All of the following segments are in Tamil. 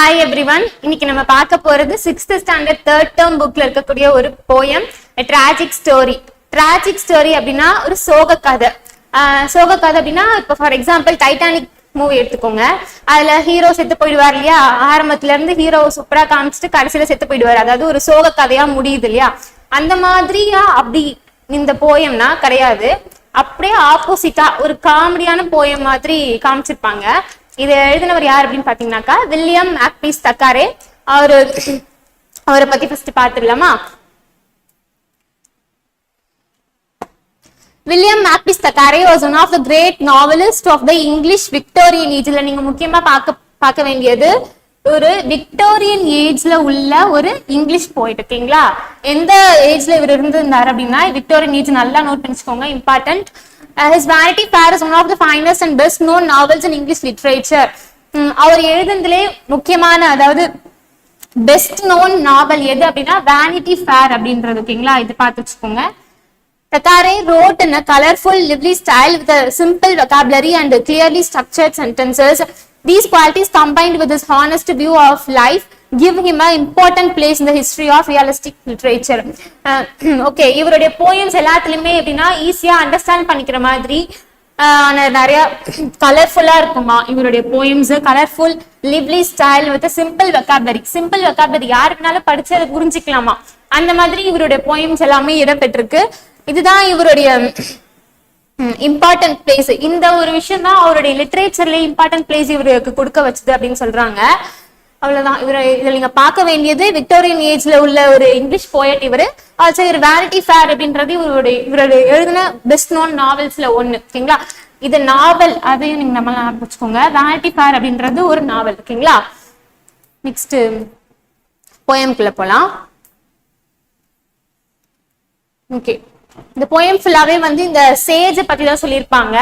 Hi everyone. இன்னைக்கு நம்ம பார்க்க போறது 6th standard 3rd term bookல இருக்கக்கூடிய ஒரு poem, a tragic story. Tragic story அப்படின்னா ஒரு சோக கதை. சோக கதை அப்படின்னா இப்போ ஃபார் எக்ஸாம்பிள் டைட்டானிக் மூவி எடுத்துக்கோங்க. அதுல ஹீரோ செத்து போயிடுவார் இல்லையா? ஆரம்பத்துல இருந்து ஹீரோ சூப்பரா காமிச்சிட்டு கடைசியில செத்து போயிடுவார். அதாவது ஒரு சோக கதையா முடியுது இல்லையா? அந்த மாதிரியா அப்படி இந்த போயம்னா கிடையாது. அப்படியே ஆப்போசிட்டா ஒரு காமெடியான போயம் மாதிரி காமிச்சிருப்பாங்க. இதை எழுதினவர் யார் அப்படின்னு பாத்தீங்கன்னாக்கா வில்லியம் மேக்பீஸ் தக்காரே. அவரை பத்தி first பாத்துடலாமா? William Makepeace Thackeray was one of the great novelists of the English Victorian age. நீங்க முக்கியமா பார்க்க வேண்டியது ஒரு விக்டோரியன் ஏஜ்ல உள்ள ஒரு இங்கிலீஷ் போயிட். ஓகேங்களா? எந்த ஏஜ்ல இவர் இருந்திருந்தாரு அப்படின்னா விக்டோரியன் ஏஜ் நல்லா நோட் பண்ணிச்சுக்கோங்க, important. His Vanity Fair is one of the finest and best known novels in English literature. அவர் எழுதுனதுலே முக்கியமான அதாவது பெஸ்ட் நோன் நாவல் எது அப்படின்னா Vanity Fair அப்படின்றது. ஓகேங்களா? இது பார்த்து வச்சுக்கோங்க. Thackeray wrote in a colorful, lively style with a simple vocabulary and clearly structured sentences. These qualities combined with his honest view of life give him an important place in the history of realistic literature. Okay, இவருடைய poems எல்லாத்துலயுமே எப்படின்னா ஈஸியா அண்டர்ஸ்டாண்ட் பண்ணிக்கிற மாதிரி நிறைய கலர்ஃபுல்லா இருக்குமா இவருடைய poems. Colourful, lively style with simple vocabulary. Simple vocabulary யாருக்குனாலும் படிச்சு அதை புரிஞ்சுக்கலாமா, அந்த மாதிரி இவருடைய போயம்ஸ் எல்லாமே இடம்பெற்றிருக்கு. இதுதான் இவருடைய இம்பார்ட்டன்ட் பிளேஸ். இந்த ஒரு விஷயம் தான் அவருடைய லிட்ரேச்சர்ல இம்பார்ட்டன்ட் பிளேஸ் இவருக்கு கொடுக்க வச்சது அப்படின்னு சொல்றாங்க. அவ்வளவுதான். இதுல நீங்க பார்க்க வேண்டியது விக்டோரியன் ஏஜ்ல உள்ள ஒரு இங்கிலீஷ் போயட் இவரு. ஆல்சோ இவர் வேனிட்டி ஃபேர் அப்படின்றது இவருடைய எழுதின பெஸ்ட் நோன் நாவல்ஸ்ல ஒண்ணு. ஓகேங்களா? இது நாவல், அதையும் நீங்க நம்ம ஆரம்பிச்சுக்கோங்க. வேனிட்டி ஃபேர் அப்படின்றது ஒரு நாவல். ஓகேங்களா? நெக்ஸ்ட் போயம்குள்ள போலாம். ஓகே, இந்த போயம் ஃபுல்லாவே இந்த சேஜ் பத்தி தான் சொல்லியிருப்பாங்க.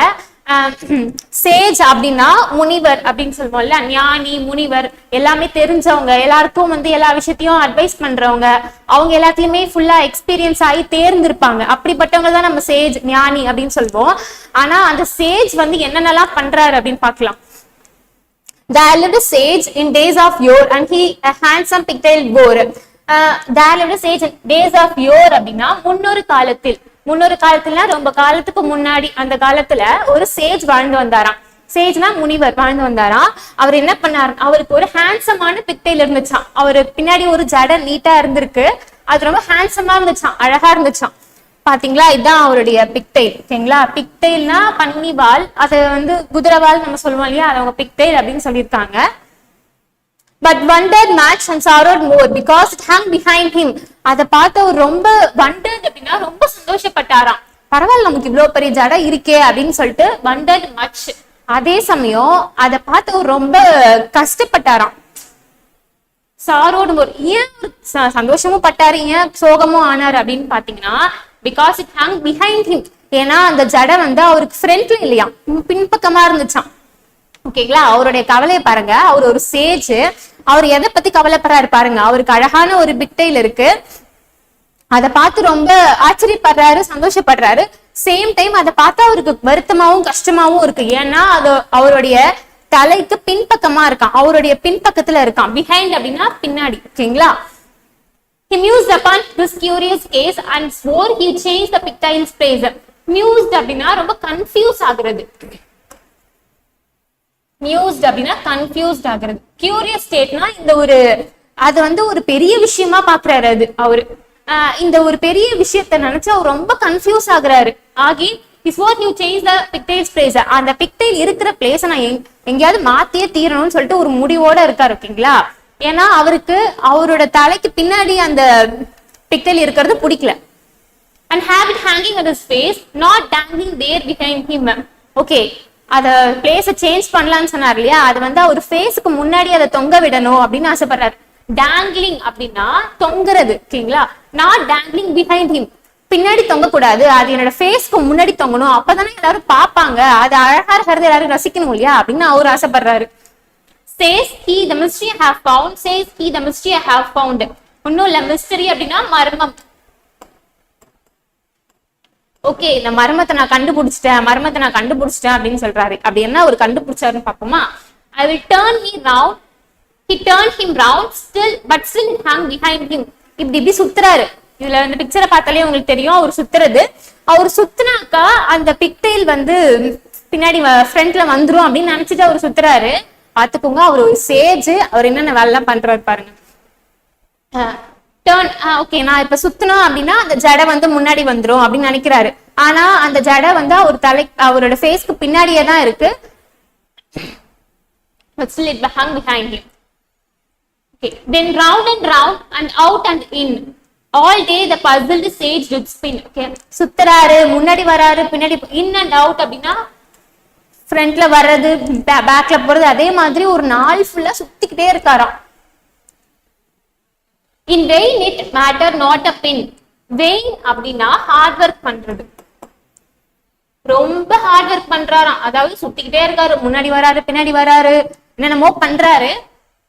சேஜ் அப்படின்னா முனிவர் அப்படின்னு சொல்லுவோம்ல, ஞானி, முனிவர், எல்லாமே தெரிஞ்சவங்க, எல்லாருக்கும் எல்லா விஷயத்தையும் அட்வைஸ் பண்றவங்க, அவங்க எல்லாத்தையுமே ஃபுல்லா எக்ஸ்பீரியன்ஸ் ஆகி தேர்ந்திருப்பாங்க. அப்படிப்பட்டவங்க தான் நம்ம சேஜ், ஞானி அப்படின்னு சொல்லுவோம். ஆனா அந்த சேஜ் என்னென்னலாம் பண்றாரு அப்படின்னு பார்க்கலாம். There lived a sage in days of yore and he a handsome pigtail wore. There lived a sage in days of yore அப்படின்னா முன்னொரு காலத்தில். முன்னொரு காலத்துலனா ரொம்ப காலத்துக்கு முன்னாடி அந்த காலத்துல ஒரு சேஜ் வாழ்ந்து வந்தாராம். சேஜ்னா முனிவர் வாழ்ந்து வந்தாராம். அவர் என்ன பண்ணாரு, அவருக்கு ஒரு ஹேண்ட்ஸமான பிக்டைல் இருந்துச்சான். அவரு பின்னாடி ஒரு ஜட நீட்டா இருந்திருக்கு, அது ரொம்ப ஹேண்ட்ஸமா இருந்துச்சான், அழகா இருந்துச்சான். பாத்தீங்களா? இதுதான் அவருடைய பிக்டைல். ஓகேங்களா? பிக்டைல்னா பன்னி வால், அது குதிரைவால் நம்ம சொல்லுவோம் இல்லையா, அது அவங்க பிக்டைல் அப்படின்னு சொல்லியிருக்காங்க. But wondered much and sorrowed more because it hung behind him. அதை பார்த்து அவர் ரொம்ப wondered அப்படின்னா ரொம்ப சந்தோஷப்பட்டாராம். பரவாயில்ல, நமக்கு இவ்வளவு பெரிய ஜட இருக்கே அப்படின்னு சொல்லிட்டு wondered much. அதே சமயம் அதை பார்த்து அவர் ரொம்ப கஷ்டப்பட்டாராம். sorrowed more. ஏன் சந்தோஷமும் பட்டாரு, ஏன் சோகமும் ஆனாரு அப்படின்னு பாத்தீங்கன்னா because it hung behind him. ஏன்னா அந்த ஜட அவருக்கு ஃப்ரண்ட்ல இல்லையா, பின்பக்கமா இருந்துச்சான். ஓகேங்களா? அவருடைய கவலையை பாருங்க. அவர் ஒரு சேஜ், அவர் எதை பத்தி கவலைப்படுறாரு பாருங்க. அவருக்கு அழகான ஒரு பிக்டைல் இருக்கு, அதை பார்த்து ரொம்ப ஆச்சரியப்படுறாரு, சந்தோஷப்படுறாரு. சேம் டைம் அதை பார்த்தா அவருக்கு வருத்தமாவும் கஷ்டமாவும் இருக்கு. ஏன்னா அது அவருடைய தலைக்கு பின்பக்கமா இருக்கான், அவருடைய பின்பக்கத்துல இருக்கான். பிஹைண்ட் அப்படின்னா பின்னாடி. ஓகேங்களா? He mused upon this curious case and swore he changed the pigtail's place. Mused அப்படின்னா ரொம்ப கன்ஃபியூஸ் ஆகுறது. மியூஸ்ட் அப்படின்னா கன்ஃபியூஸ்ட் ஆகுறது. கியூரியஸ் ஸ்டேட்னா இந்த ஒரு அது ஒரு பெரிய விஷயமா பாக்குறாரு. அது அவரு இந்த ஒரு பெரிய விஷயத்த நினைச்சு அவர் ரொம்ப கன்ஃபியூஸ் ஆகுறாரு. ஆகி you change the pigtail's place. அந்த பிக்டைல் இருக்கிற பிளேஸ நான் எங்கேயாவது மாத்தியே தீரணும்னு சொல்லிட்டு ஒரு முடிவோட இருக்காரு. ஓகேங்களா? ஏன்னா அவருக்கு அவரோட தலைக்கு பின்னாடி அந்த பிக்டைல் இருக்கிறது பிடிக்கல. And have it hanging at his face, not dangling there behind him. Okay, அத பிளேஸ சேஞ்ச் பண்ணலாம்னு சொன்னார் இல்லையா, அது அவர் ஃபேஸுக்கு முன்னாடி அதை தொங்க விடணும் அப்படின்னு ஆசைப்படுறாரு. டேங்கிளிங் அப்படின்னா தொங்குறது. ஓகேங்களா? நாட் டேங்கிளிங் பிஹைண்ட் ஹிம், பின்னாடி தொங்க கூடாது, அது என்னோட ஃபேஸ்க்கு முன்னாடி தொங்கணும், அப்பதானே எல்லாரும் பாப்பாங்க, அது அழகா இருக்கிறது எல்லாரும் ரசிக்கணும் இல்லையா அப்படின்னு அவர் ஆசைப்படுறாரு. Says he the mystery I have found, says he the mystery I have found. ஒன்னும் இல்ல, மிஸ்டரி அப்படின்னா மர்மம். ஓகே, இந்த மர்மத்தை நான் கண்டுபிடிச்சிட்டேன் அப்படின்னு சொல்றாரு. அப்படி என்ன ஒரு கண்டுபிடிச்சாருன்னு பாப்போமா? I will turn me round he turned him round still but still hung behind him. இப்படி சுத்துறாரு. இதுல இந்த பிக்சரை பார்த்தாலே உங்களுக்கு தெரியும் அவர் சுத்துறது. அவர் சுத்துனாக்கா அந்த பிக்டெயில் வந்து பின்னாடி ஃப்ரண்ட்ல வந்துரும் அப்படின்னு நினைச்சிட்டு அவர் சுத்துறாரு. பாத்துக்கோங்க, அவர் ஒரு சேஜ், அவர் என்னென்ன வேலை பண்றாரு பாருங்க. டர்ன், ஓகே நான் இப்ப சுத்தணும் அப்படின்னா அந்த ஜடை வந்து முன்னாடி வந்துரும் அப்படின்னு நினைக்கிறாரு. ஆனா அந்த ஜடை வந்து அவர் அவரோட ஃபேஸ்க்கு பின்னாடியே தான் இருக்கு. But still it hung behind him. Okay. Then round and round and out and in. All day the puzzled sage did spin. Okay. சுத்துறாரு, முன்னாடி வராரு, பின்னாடி in and out அப்படின்னா ஃப்ரண்ட்ல வர்றது, பேக்ல போறது, அதே மாதிரி ஒரு நாள் ஃபுல்லா சுத்திக்கிட்டே இருக்காராம். In vain it matter not a pin. Vain அப்படின்னா ஹார்ட் ஒர்க் பண்றது. ரொம்ப ஹார்ட் ஒர்க் பண்றாராம். அதாவது சுத்திக்கிட்டே இருக்காரு, முன்னாடி வராரு, பின்னாடி வராரு, என்னென்னமோ பண்றாரு.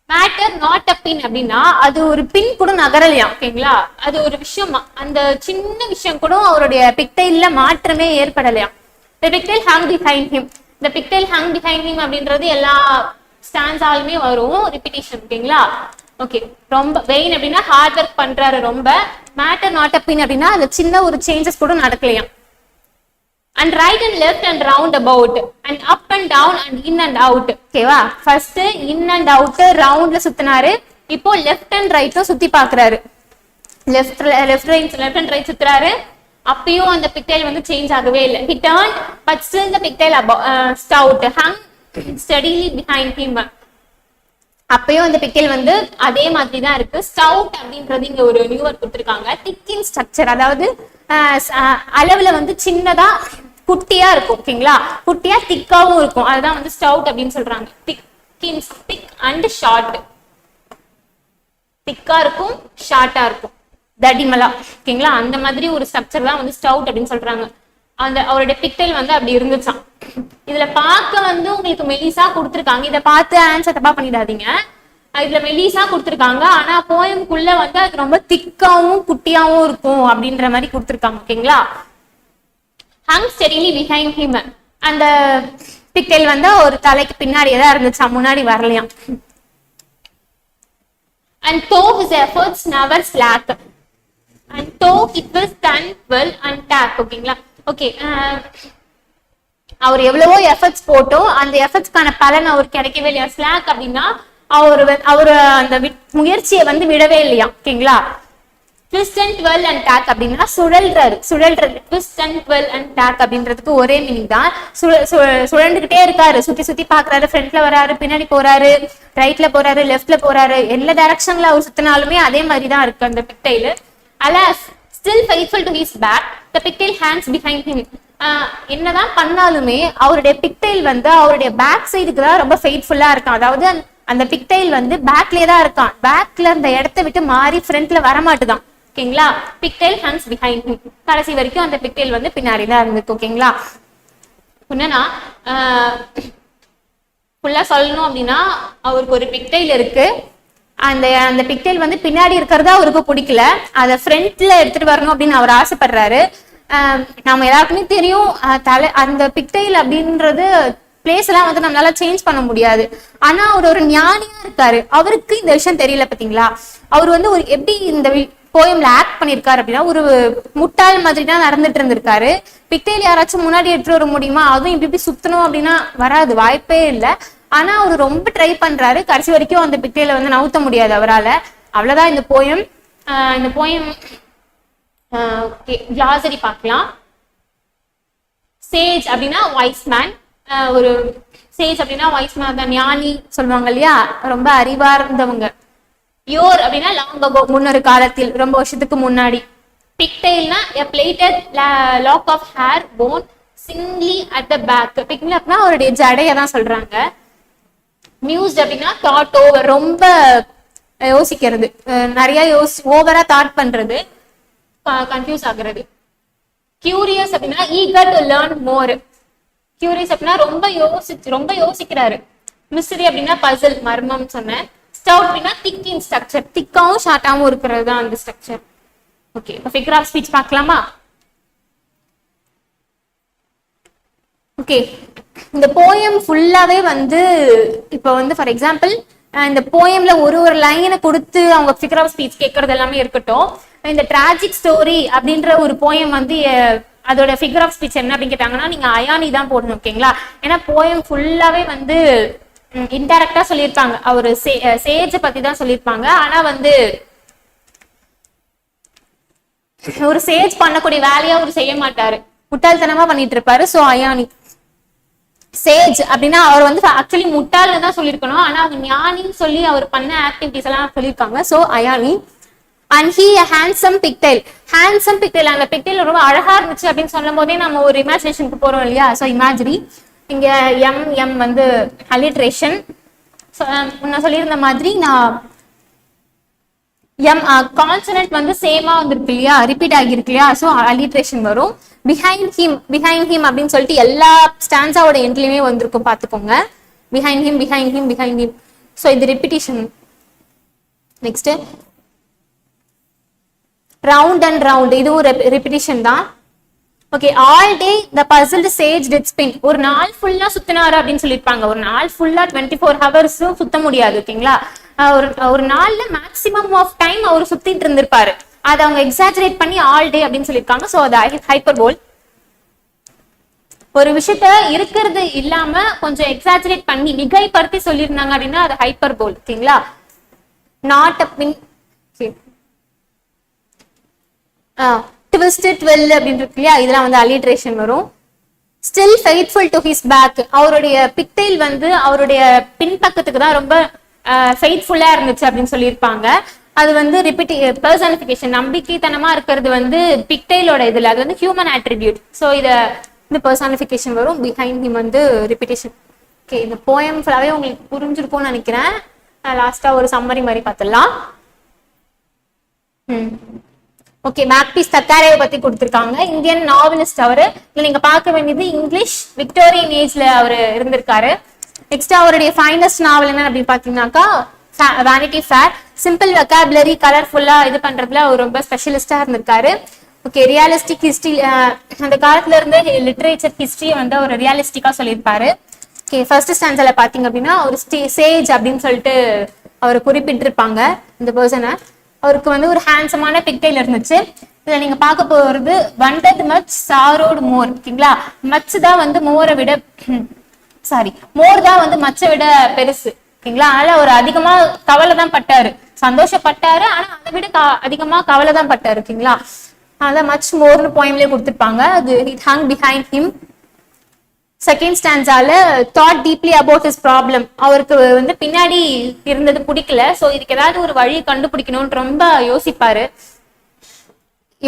மேட்டர் நாட் அ பின் அப்படின்னா அது ஒரு பின் கூட நகரலையா. ஓகேங்களா, அது ஒரு விஷயம், அந்த சின்ன விஷயம் கூட அவருடைய பிக்டைல்ல மாற்றமே ஏற்படலையா. The pigtail hung behind him. The pigtail hung behind him அப்படின்றது எல்லா ஸ்டான்ஸாலுமே வரும் ரிப்பீட்டேஷன். ஓகேங்களா, ஓகே. ரொம்ப வெயின் அப்படின்னா ஹார்ட் ஒர்க் பண்றாரு ரொம்ப. மேட்டர் நாட் அ பின் அப்படின்னா அது சின்ன ஒரு சேஞ்சஸ் கூட நடக்கலையா. And right and left and round about and up and down and in and out. ஓகேவா, ஃபர்ஸ்ட் in and out ரவுண்ட்ல சுத்தினாரு. இப்போ லெஃப்ட் அண்ட் ரைட்டும் சுத்தி பாக்குறாரு. லெஃப்ட் அண்ட் ரைட் சுத்துறாரு. அப்பயும் அந்த பிக்டைல் வந்து சேஞ்ச் ஆகவே இல்லை. He turned but still the pigtail stout hung steadily behind him. அப்பயும் அந்த பிக்டைல் வந்து அதே மாதிரி தான் இருக்கு. ஸ்டவுட் அப்படின்றது இங்க ஒரு நியூ வேர்ட் கொடுத்திருக்காங்க. திக் இன் ஸ்ட்ரக்சர், அதாவது அளவுல வந்து சின்னதா குட்டியா இருக்கும். ஓகேங்களா, குட்டியா திக்காவும் இருக்கும். அதுதான் வந்து ஸ்டவுட் அப்படின்னு சொல்றாங்க. திக் அண்ட் ஷார்ட், திக்கா இருக்கும், ஷார்ட்டா இருக்கும், தடிமலா. ஓகேங்களா, அந்த மாதிரி ஒரு ஸ்ட்ரக்சர் தான் வந்து ஸ்டவுட் அப்படின்னு சொல்றாங்க. அந்த அவருடைய பிக்டைல் வந்து அப்படி இருந்துச்சான். இதுல பார்க்க வந்து உங்களுக்கு மெலிசா கொடுத்துருக்காங்க. இதை பார்த்து ஆன்சர் தப்பா பண்ணிடாதீங்க. இதுல மெலிசா கொடுத்துருக்காங்க, ஆனா போயம்குள்ள வந்து அது ரொம்ப திக்காவும் குட்டியாவும் இருக்கும் அப்படின்ற மாதிரி கொடுத்துருக்காங்க. ஓகேங்களா, hung steadily behind him. அந்த பிக்டைல் வந்து ஒரு தலைக்கு பின்னாடியே தான் இருந்துச்சா, முன்னாடி வரலையாம். And though his efforts never slack, and though it will stand well and tack. ஓகேங்களா, ஓகே. அவர் எவ்வளவோ எஃபர்ட்ஸ் போட்டோம், அந்த எஃபர்ட்ஸ்க்கான பலன் அவருக்கு கிடைக்கவே இல்லையா. ஸ்லாக் அப்படின்னா அவரு அந்த முயற்சியை வந்து விடவே இல்லையா. ஓகேங்களா, twist and twirl and tack அப்படின்னா சுழல்றது. twist and twirl and tack அப்படின்றதுக்கு ஒரே மீனிங் தான். சுழண்டுகிட்டே இருக்காரு, சுத்தி சுத்தி பாக்குறாரு, ஃப்ரண்ட்ல வராரு, பின்னாடி போறாரு, ரைட்ல போறாரு, லெஃப்ட்ல போறாரு, எல்லா டைரக்ஷன்ல அவர் சுத்தினாலுமே அதே மாதிரி தான் இருக்கு அந்த பிக்டைல். Alas, still faithful to his back, the pigtail hangs behind him. என்னதான் பண்ணாலுமே அவருடைய பிக்டைல் வந்து அவருடைய பேக் சைடுக்கு தான் ரொம்ப ஃபெய்த்ஃபுல்லா இருக்கான். அதாவது அந்த பிக்டைல் வந்து பேக்லயே தான் இருக்கான். பேக்ல அந்த இடத்த விட்டு மாறி ஃப்ரண்ட்ல வரமாட்டுதான். ஓகேங்களா, பிக்டைல் ஹேங்ஸ் பிஹைண்ட் ஹிம். கடைசி வரைக்கும் அந்த பிக்டைல் வந்து பின்னாடி தான் இருந்துச்சு. ஓகேங்களா, என்னன்னா ஃபுல்லா சொல்லணும் அப்படின்னா அவருக்கு ஒரு பிக்டைல் இருக்கு. அந்த பிக்டைல் வந்து பின்னாடி இருக்கிறதா அவருக்கு பிடிக்கல, அதை ஃப்ரண்ட்ல எடுத்துட்டு வரணும் அப்படின்னு அவர் ஆசைப்படுறாரு. நம்ம எல்லாருக்குமே தெரியும் அந்த பிக்டைல் அப்படின்றது பிளேஸ் எல்லாம் வந்து நம்மளால சேஞ்ச் பண்ண முடியாது. ஆனா அவர் ஒரு ஞானியா இருக்காரு, அவருக்கு இந்த விஷயம் தெரியல. பாத்தீங்களா, அவர் வந்து ஒரு எப்படி இந்த போயம்ல ஆக்ட் பண்ணிருக்காரு அப்படின்னா ஒரு முட்டாள் மாதிரி தான் நடந்துட்டு இருந்திருக்காரு. பிக்டைல் யாராச்சும் முன்னாடி எடுத்துட்டு வர முடியுமா, அதுவும் இப்படி சுத்தணும் அப்படின்னா வராது, வாய்ப்பே இல்லை. ஆனா அவர் ரொம்ப ட்ரை பண்றாரு. கடைசி வரைக்கும் அந்த பிக்டைல வந்து நவுத்த முடியாது அவரால. அவ்வளவுதான் இந்த போயம். இந்த போயம் கிளாசரி பார்க்கலாம். சேஜ் அப்படின்னா வாய்ஸ் மேன். ஒரு சேஜ் அப்படின்னா வாய்ஸ் மேன் தான், ஞானி சொல்லுவாங்க இல்லையா, ரொம்ப அறிவா இருந்தவங்க. யோர் அப்படின்னா லாங் அகோ, முன்னொரு காலத்தில், ரொம்ப வருஷத்துக்கு முன்னாடி. பிக்டைல்னா a plaited lock of hair born singly at the back. பிக்டைல் அப்படின்னா அவருடைய ஜடையை தான் சொல்றாங்க. மியூஸ்ட் அப்படின்னா தாட் ஓவர், ரொம்ப யோசிக்கிறது, நிறைய ஓவரா தாட் பண்றது, கன்ஃபியூஸ் ஆகுறது. கியூரியஸ் அப்படின்னா eager to learn more. Curious அப்படின்னா ரொம்ப யோசிக்கிறாரு. மிஸ்டரி அப்படின்னா பசில், மர்மம் சொன்னேன். ஸ்டவுட் அப்படின்னா திக் இன் ஸ்ட்ரக்சர், திக்காவும் ஷார்ட்டாவும் இருக்கிறது தான் அந்த ஸ்ட்ரக்சர். ஓகே, இப்போ ஃபிகர் ஆஃப் ஸ்பீச் பார்க்கலாமா? ஓகே, இந்த போயம் ஃபுல்லாவே வந்து இப்போ வந்து ஃபார் எக்ஸாம்பிள் இந்த போயம்ல ஒரு லைனை கொடுத்து அவங்க ஃபிகர் ஆஃப் ஸ்பீச் கேட்கறது எல்லாமே இருக்கட்டும். இந்த டிராஜிக் ஸ்டோரி அப்படின்ற ஒரு போயம் வந்து அதோட ஃபிகர் ஆஃப் ஸ்பீச் என்ன அப்படின்னு கேட்டாங்கன்னா நீங்க அயானி தான் போடணும். ஓகேங்களா? ஏன்னா போயம் ஃபுல்லாவே வந்து இன்டைரக்டா சொல்லியிருப்பாங்க. அவரு சேஜ பத்தி தான் சொல்லியிருப்பாங்க. ஆனா வந்து ஒரு சேஜ் பண்ணக்கூடிய வேலையா அவர் செய்ய மாட்டாரு, முட்டாள்தனமா பண்ணிட்டு இருப்பாரு. சோ அயானி. சேஜ் அப்படின்னா அவர் வந்து ஆக்சுவலி முட்டாள்னு தான் சொல்லியிருக்கணும். ஆனா அவங்க ஞானின்னு சொல்லி அவர் பண்ண ஆக்டிவிட்டிஸ் எல்லாம் சொல்லியிருக்காங்க. சோ அயானி. And he handsome pigtail. Handsome pigtail, அந்த பிக்டைல் ரொம்ப அழகா இருந்துச்சு அப்படின்னு சொல்லும் போதே நம்ம ஒரு இமேஜினேஷனுக்கு போறோம் இல்லையா? So imaginary. இங்க எம் வந்து அலிட்ரேஷன். நான் சொல்லியிருந்த மாதிரி நான் கான்சனன்ட் வந்து சேமா வந்திருக்கு இல்லையா, ரிப்பீட் ஆகிருக்கு இல்லையா? ஸோ அலிட்ரேஷன் வரும். பிஹைண்ட் ஹிம் அப்படின்னு சொல்லிட்டு எல்லா ஸ்டான்ஸாவோட எண்ட்லயுமே வந்திருக்கும், பாத்துக்கோங்க. Behind him. ஸோ இது repetition. Next round and round, இதுவும் ரிப்பிட்டிஷன் தான். Okay. All day the puzzled sage did spin. ஒரு நாள் ஃபுல்லா சுத்தினாரு அப்படின்னு சொல்லியிருப்பாங்க. ஒரு நாள் ஃபுல்லா 24 hours சுத்த முடியாது. ஓகேங்களா? ஒரு நாள்ல மேக்ஸிமம் ஆஃப் டைம் அவர் சுத்திட்டு இருந்திருப்பாரு. அதை அவங்க எக்ஸாஜரேட் பண்ணி ஆல் டே அப்படின்னு சொல்லியிருக்காங்க. ஸோ அது ஹைப்பர்போல். ஒரு விஷயத்த இருக்கிறது இல்லாம கொஞ்சம் எக்ஸாஜரேட் பண்ணி மிகைப்படுத்தி சொல்லியிருந்தாங்க அப்படின்னா அது ஹைப்பர்போல். ஓகேங்களா? நாட் அ பின் ட்விஸ்டட் ட்வெல் அப்படின்னு இருக்கு இல்லையா, இதெல்லாம் வந்து அலிட்ரேஷன் வரும். Still faithful to his back. அவருடைய பிக்டைல் வந்து அவருடைய பின்பக்கத்துக்கு தான் ரொம்ப ஃபெய்த்ஃபுல்லா இருந்துச்சு அப்படின்னு சொல்லியிருப்பாங்க. அது வந்து பர்சனிஃபிகேஷன், நம்பிக்கைத்தனமா இருக்கிறது வந்து பிக்டைலோட இதுல அது வந்து ஹியூமன் ஆட்ரிபியூட். ஸோ இந்த பர்சனிஃபிகேஷன் வரும். பிஹைண்ட் ஹிம் வந்து ரிப்பிட்டேஷன். ஓகே. இந்த போயம் ஃபுல்லாவே உங்களுக்கு புரிஞ்சிருக்கும்னு நினைக்கிறேன். லாஸ்டா ஒரு சம்மரி மாதிரி பார்த்துடலாம். ஓகே. மேக்பீஸ் தக்காரேவை பத்தி கொடுத்திருக்காங்க. இந்தியன் நாவலிஸ்ட் அவரு. இதுல நீங்க பார்க்க வேண்டியது இங்கிலீஷ் விக்டோரியன் ஏஜ்ல அவரு இருந்திருக்காரு. நெக்ஸ்ட் அவருடைய ஃபைனஸ்ட் நாவல் என்ன அப்படின்னு பாத்தீங்கன்னாக்கா வேனிட்டி ஃபேர். சிம்பிள் வெக்காபுலரி, கலர்ஃபுல்லா இது பண்றதுல அவர் ரொம்ப ஸ்பெஷலிஸ்டா இருந்திருக்காரு. ஓகே. ரியாலிஸ்டிக் ஹிஸ்டரி, அந்த காலத்துல இருந்து லிட்டரேச்சர் ஹிஸ்டரியை வந்து அவர் ரியாலிஸ்டிக்கா சொல்லியிருப்பாரு. ஓகே. ஃபர்ஸ்ட் ஸ்டான்ஸ்ல பாத்தீங்க அப்படின்னா ஒரு சேஜ் அப்படின்னு சொல்லிட்டு அவர் குறிப்பிட்டிருப்பாங்க இந்த பர்சனை. அவருக்கு வந்து ஒரு ஹேண்ட்ஸமான பிக்டைல் இருந்துச்சு. இதுல நீங்க பார்க்க போறது வண்டட் மச் சாரோடு மோர். ஓகேங்களா? மச் தான் வந்து மோரை விட மோர் தான் வந்து மச்சை விட பெருசு. ஓகேங்களா? அதனால அவர் அதிகமா கவலை தான் பட்டாரு, சந்தோஷப்பட்டாரு. ஆனா அதை விட அதிகமா கவலை தான் பட்டாரு. ஓகேங்களா? அதான் மச் மோர்னு போயம்லயே கொடுத்திருப்பாங்க. அது it hung behind him. Second ஸ்டான்ஸால thought deeply about his problem. அவருக்கு வந்து பின்னாடி இருந்தது பிடிக்கல. சோ இதுக்கு ஏதாவது ஒரு வழி கண்டுபிடிக்கணும்னு ரொம்ப யோசிப்பாரு.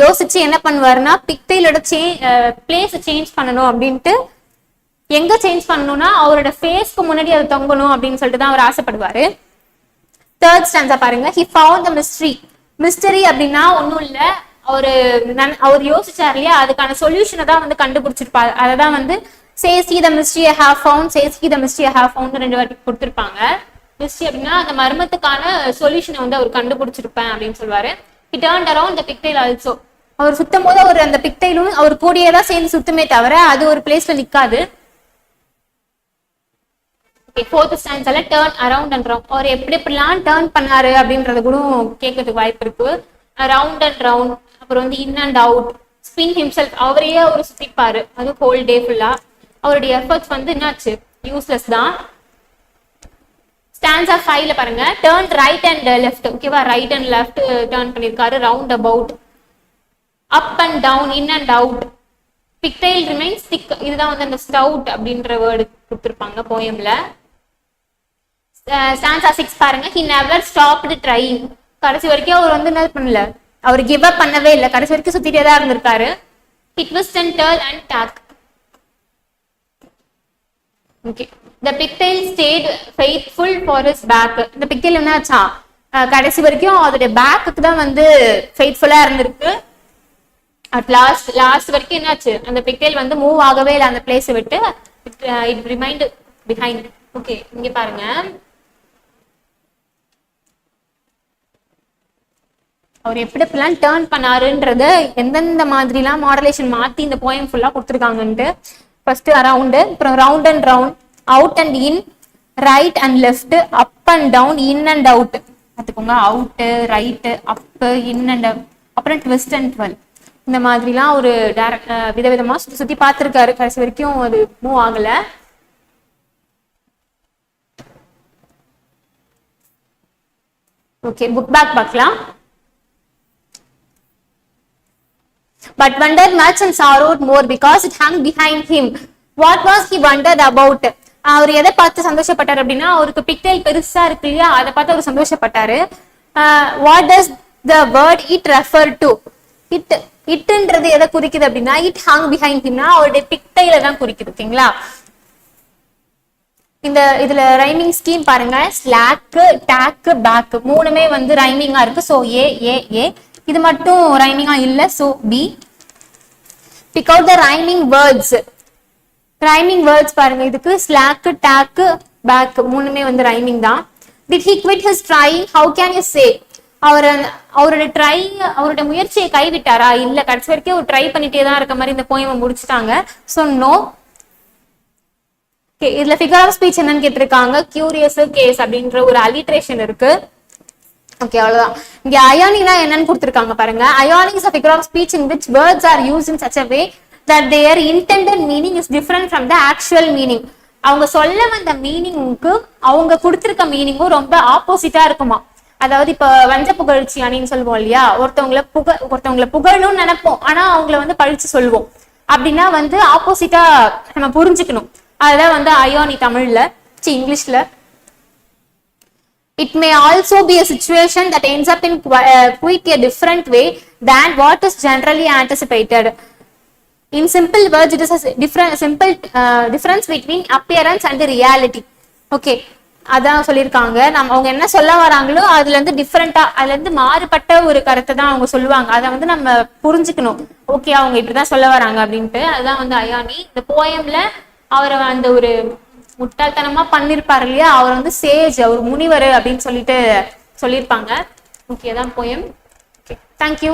யோசிச்சு என்ன பண்ணுவாருன்னா பிக்டைலோட பிளேஸ் சேஞ்ச் பண்ணணும் அப்படின்ட்டு. எங்க சேஞ்ச் பண்ணணும்னா அவரோட ஃபேஸ்க்கு முன்னாடி அது தொங்கணும் அப்படின்னு சொல்லிட்டு தான் அவர் ஆசைப்படுவாரு. தேர்ட் ஸ்டான்ஸா பாருங்க. He found the mystery. Mystery அப்படின்னா ஒன்னும் இல்ல, அவர் யோசிச்சார் இல்லையா, அதுக்கான சொல்யூஷனை தான் வந்து கண்டுபிடிச்சிருப்பாரு. அததான் வந்து says he the mystery I have found, says he the mystery I have found ரெண்டு வாட்டி கொடுத்திருப்பாங்க. மிஸ்ட்ரி அப்படின்னா அந்த மர்மத்துக்கான சொல்யூஷனை வந்து அவர் கண்டுபிடிச்சிருப்பேன் அப்படின்னு சொல்லுவாரு. he turned around the pigtail also. அவர் சுத்தும் போது அவர் அந்த பிக்டைலும் அவர் கூடியதான் சேர்ந்து சுத்துமே தவிர அது ஒரு பிளேஸ்ல நிக்காது. ஃபோர்த் ஸ்டான்ஸ்ல டர்ன் அரவுண்ட் அண்ட் ரவுண்ட். அவர் எப்படிலாம் டர்ன் பண்ணாரு அப்படின்றது கூட கேட்கறதுக்கு வாய்ப்பு இருக்கு. ரவுண்ட் அண்ட் ரவுண்ட், அப்புறம் வந்து இன் அண்ட் அவுட், ஸ்பின் ஹிம்செல்ஃப், அவரையே அவர் சுத்திப்பாரு. அது ஹோல் டே ஃபுல்லா. அவருடைய எஃபர்ட்ஸ் வந்து என்னாச்சு, யூஸ்லெஸ் தான். ஸ்டான்ஸா 5ல பாருங்க. Turn right and left. ஓகேவா? ரைட் அண்ட் லெஃப்ட் டர்ன் பண்ணிருக்காரு. Round about, up and down, in and out. Pigtail remains thick. இதுதான் வந்து அந்த ஸ்டவுட் அப்படின்ற வேர்டு கொடுத்திருப்பாங்க போயம்ல. ஸ்டான்ஸா 6 பாருங்க. he never stopped trying. கடைசி வரைக்கும் அவர் வந்து என்ன பண்ணல, அவர் கிவ் அப் பண்ணவே இல்லை. கடைசி வரைக்கும் சுத்திட்டே தான் இருந்திருக்காரு. he twist and turn and tack. Okay. The pigtail stayed faithful for his back. இந்த பிக்டைல் என்ன ஆச்சா, கடைசி வரைக்கும் அதோட பேக்குக்கு தான் வந்து ஃபெய்த்ஃபுல்லா இருந்திருக்கு. அட் லாஸ்ட் வரைக்கும் என்னாச்சு, அந்த பிக்டைல் வந்து மூவ் ஆகவே இல்லை அந்த பிளேஸை விட்டு. It remind behind. ஓகே, இங்க பாருங்க. அவர் எப்படிலாம் டேர்ன் பண்ணாருன்றது, எந்தெந்த மாதிரிலாம் மாடலேஷன் மாத்தி இந்த போயம் ஃபுல்லா கொடுத்துருக்காங்கன்ட்டு. ஃபர்ஸ்ட் அரவுண்டு, அப்புறம் round and round, out and in, right and left, up and down, in and out. பார்த்துக்கோங்க, out, right, up, in and out, அப்புறம் ட்விஸ்ட் அண்ட் ட்வெல். இந்த மாதிரிலாம் ஒரு விதவிதமா சுத்தி சுத்தி பார்த்துருக்காரு. கடைசி வரைக்கும் அது மூவ் ஆகல. ஓகே, புக் பேக் பார்க்கலாம். But wondered much and sorrowed more because it hung behind him. What was he wondered about? அவர் எதை பார்த்து சந்தோஷப்பட்டார் அப்படின்னா, அவருக்கு பிக்டைல் பெருசா இருக்கு இல்லையா, அதை பார்த்து அவர் சந்தோஷப்பட்டாரு. What does the word it refer to? இட்ன்றது எதை குறிக்குது அப்படின்னா, இட் ஹங் பிஹைண்ட் ஹிம்னா அவருடைய பிக்டைல தான் குறிக்குது. ஓகேங்களா? இதுல ரைமிங் ஸ்கீம் பாருங்க. ஸ்லாக், டாக், பேக் மூணுமே வந்து ரைமிங்கா இருக்கு. So A A A. இது மட்டும் ரைமிங்கா இல்ல. So B. Pick out the rhyming words. Rhyming words பாருங்க. இதுக்கு ஸ்லாக், டாக், பேக் மூணுமே வந்து ரைமிங் தான். Did he quit his trying? How can you say? அவருடைய முயற்சியை கைவிட்டாரா? இல்ல, கடைசி வரைக்கும் அவர் ட்ரை பண்ணிட்டே தான் இருக்க மாதிரி இந்த போயமை முடிச்சுட்டாங்க. So no. இதுல ஃபிகர் ஆஃப் ஸ்பீச் என்னன்னு கேட்டிருக்காங்க. கியூரியஸ், கேஸ் அப்படின்ற ஒரு அலிட்ரேஷன் இருக்கு. ஓகே, அவ்வளவுதான். இங்க அயானினா என்னன்னு கொடுத்திருக்காங்க பாருங்க. Ionic is a figure of speech in which words are used in such a way that their intended meaning is different from the actual meaning. அவங்க சொல்ல வந்த மீனிங்க்கு அவங்க கொடுத்திருக்க மீனிங்கும் ரொம்ப ஆப்போசிட்டா இருக்குமா. அதாவது இப்ப வஞ்ச புகழ்ச்சி அணின்னு சொல்லுவோம் இல்லையா, ஒருத்தவங்களை புகழணும்னு நினைப்போம், ஆனா அவங்கள வந்து பழிச்சு சொல்லுவோம். அப்படின்னா வந்து ஆப்போசிட்டா நம்ம புரிஞ்சுக்கணும். அதுதான் வந்து அயானி தமிழ்ல, இங்கிலீஷ்ல. It may also be a situation that ends up in quite a different way than what is generally anticipated. In simple words, it is a simple difference between appearance and reality. Okay, அதான் சொல்லியிருக்காங்க. அவங்க என்ன சொல்ல வராங்களோ அதுல இருந்து டிஃப்ரெண்டா, அதுல இருந்து மாறுபட்ட ஒரு கருத்தை தான் அவங்க சொல்லுவாங்க. அதை வந்து நம்ம புரிஞ்சுக்கணும். ஓகே, அவங்க இப்படிதான் சொல்ல வராங்க அப்படின்ட்டு. அதுதான் வந்து அயானி. இந்த போயம்ல அவரை அந்த ஒரு முட்டாள்தனமா பண்ணிருப்பாரு இல்லையா, அவர் வந்து சேஜ், அவர் முனிவர் அப்படின்னு சொல்லிட்டு சொல்லியிருப்பாங்க. ஓகே, அதான் போயம். Okay, thank you.